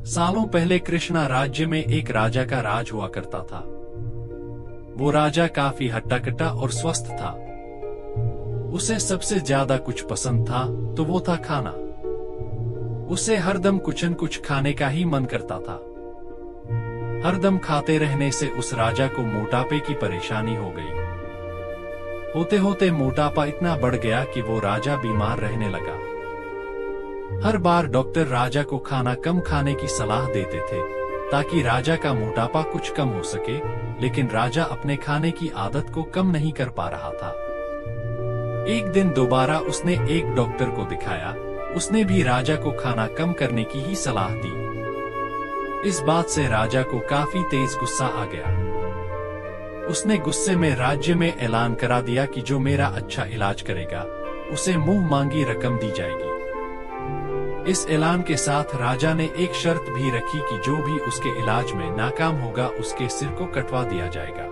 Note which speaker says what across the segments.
Speaker 1: सालों पहले कृष्णा राज्य में एक राजा का राज हुआ करता था। वो राजा काफी हट्टा-कट्टा और स्वस्थ था। उसे सबसे ज्यादा कुछ पसंद था तो वो था खाना। उसे हरदम कुछ न कुछ खाने का ही मन करता था। हरदम खाते रहने से उस राजा को मोटापे की परेशानी हो गई। होते होते मोटापा इतना बढ़ गया कि वो राजा बीमार रहने लगा। हर बार डॉक्टर राजा को खाना कम खाने की सलाह देते थे ताकि राजा का मोटापा कुछ कम हो सके, लेकिन राजा अपने खाने की आदत को कम नहीं कर पा रहा था। एक दिन दोबारा उसने एक डॉक्टर को दिखाया। उसने भी राजा को खाना कम करने की ही सलाह दी। इस बात से राजा को काफी तेज गुस्सा आ गया। उसने गुस्से में राज्य में ऐलान करा दिया कि जो मेरा अच्छा इलाज करेगा उसे मुंह मांगी रकम दी जाएगी। इस ऐलान के साथ राजा ने एक शर्त भी रखी कि जो भी उसके इलाज में नाकाम होगा उसके सिर को कटवा दिया जाएगा।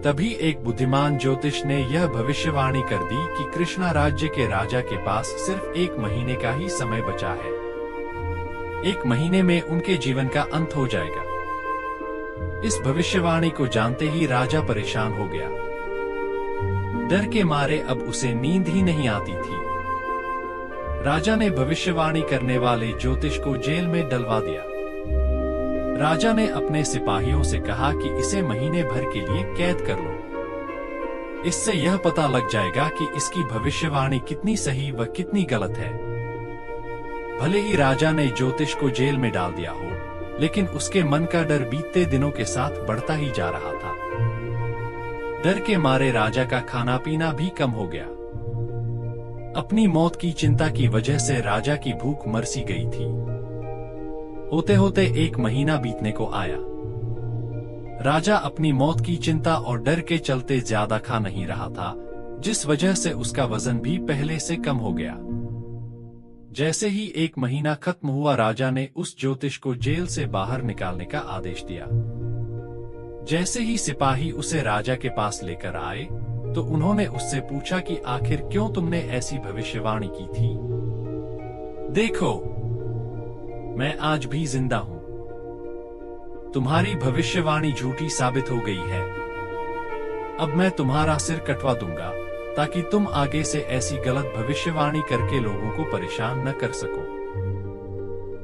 Speaker 1: तभी एक बुद्धिमान ज्योतिष ने यह भविष्यवाणी कर दी कि कृष्णा राज्य के राजा के पास सिर्फ 1 महीने का ही समय बचा है। 1 महीने में उनके जीवन का अंत हो जाएगा। इस भविष्यवाणी को जानते ही राजा परेशान हो गया। डर के मारे अब उसे नींद ही नहीं आती थी। राजा ने भविष्यवाणी करने वाले ज्योतिष को जेल में डलवा दिया। राजा ने अपने सिपाहियों से कहा कि इसे महीने भर के लिए कैद कर लो। इससे यह पता लग जाएगा कि इसकी भविष्यवाणी कितनी सही व कितनी गलत है। भले ही राजा ने ज्योतिष को जेल में डाल दिया हो, लेकिन उसके मन का डर बीतते दिनों के साथ बढ़ता ही जा रहा था। डर के मारे राजा का खाना पीना भी कम हो गया। अपनी मौत की चिंता की वजह से राजा की भूख मर सी गई थी। होते होते 1 महीना बीतने को आया। राजा अपनी मौत की चिंता और डर के चलते ज्यादा खा नहीं रहा था, जिस वजह से उसका वजन भी पहले से कम हो गया। जैसे ही 1 महीना खत्म हुआ, राजा ने उस ज्योतिष को जेल से बाहर निकालने का आदेश दिया। जैसे ही सिपाही उसे राजा के पास लेकर आए तो उन्होंने उससे पूछा कि आखिर क्यों तुमने ऐसी भविष्यवाणी की थी। देखो, मैं आज भी जिंदा हूं। तुम्हारी भविष्यवाणी झूठी साबित हो गई है। अब मैं तुम्हारा सिर कटवा दूंगा ताकि तुम आगे से ऐसी गलत भविष्यवाणी करके लोगों को परेशान न कर सको।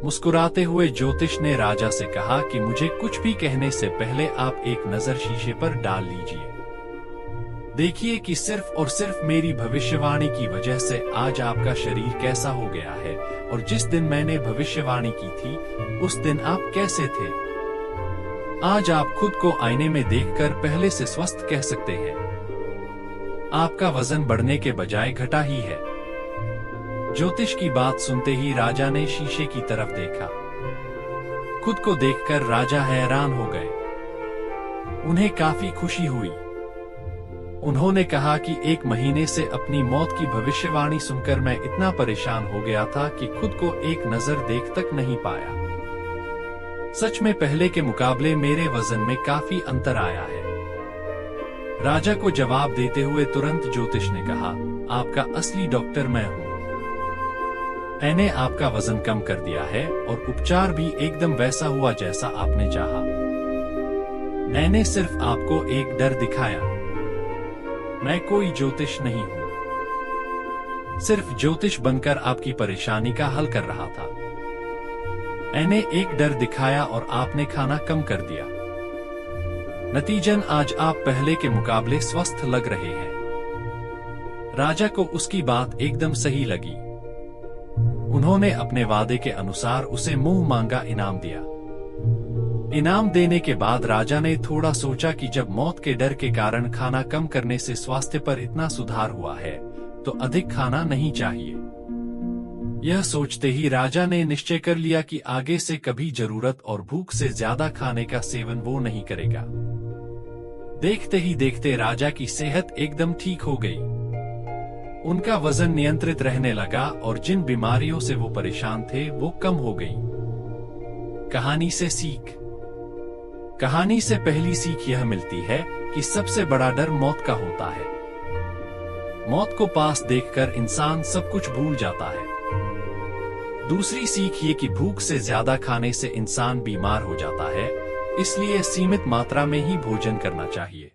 Speaker 1: मुस्कुराते हुए ज्योतिष ने राजा से कहा कि मुझे कुछ भी कहने से पहले आप एक नजर शीशे पर डाल लीजिए। देखिए कि सिर्फ और सिर्फ मेरी भविष्यवाणी की वजह से आज आपका शरीर कैसा हो गया है, और जिस दिन मैंने भविष्यवाणी की थी उस दिन आप कैसे थे। आज आप खुद को आईने में देखकर पहले से स्वस्थ कह सकते हैं। आपका वजन बढ़ने के बजाय घटा ही है। ज्योतिष की बात सुनते ही राजा ने शीशे की तरफ देखा। खुद को देखकर राजा हैरान हो गए। उन्हें काफी खुशी हुई। उन्होंने कहा कि 1 महीने से अपनी मौत की भविष्यवाणी सुनकर मैं इतना परेशान हो गया था कि खुद को एक नजर देख तक नहीं पाया। सच में पहले के मुकाबले मेरे वजन में काफी अंतर आया है। राजा को जवाब देते हुए तुरंत ज्योतिष ने कहा, आपका असली डॉक्टर मैं हूँ। मैंने आपका वजन कम कर दिया है और उपचार भी एकदम वैसा हुआ जैसा आपने चाहा। मैंने सिर्फ आपको एक डर दिखाया। मैं कोई ज्योतिष नहीं हूं। सिर्फ ज्योतिष बनकर आपकी परेशानी का हल कर रहा था। मैंने एक डर दिखाया और आपने खाना कम कर दिया। नतीजन आज आप पहले के मुकाबले स्वस्थ लग रहे हैं। राजा को उसकी बात एकदम सही लगी। उन्होंने अपने वादे के अनुसार उसे मुंह मांगा इनाम दिया। इनाम देने के बाद राजा ने थोड़ा सोचा कि जब मौत के डर के कारण खाना कम करने से स्वास्थ्य पर इतना सुधार हुआ है तो अधिक खाना नहीं चाहिए। यह सोचते ही राजा ने निश्चय कर लिया कि आगे से कभी जरूरत और भूख से ज्यादा खाने का सेवन वो नहीं करेगा। देखते ही देखते राजा की सेहत एकदम ठीक हो गई। उनका वजन नियंत्रित रहने लगा और जिन बीमारियों से वो परेशान थे वो कम हो गई। कहानी से सीख। कहानी से पहली सीख यह मिलती है कि सबसे बड़ा डर मौत का होता है। मौत को पास देखकर इंसान सब कुछ भूल जाता है। दूसरी सीख ये कि भूख से ज्यादा खाने से इंसान बीमार हो जाता है, इसलिए सीमित मात्रा में ही भोजन करना चाहिए।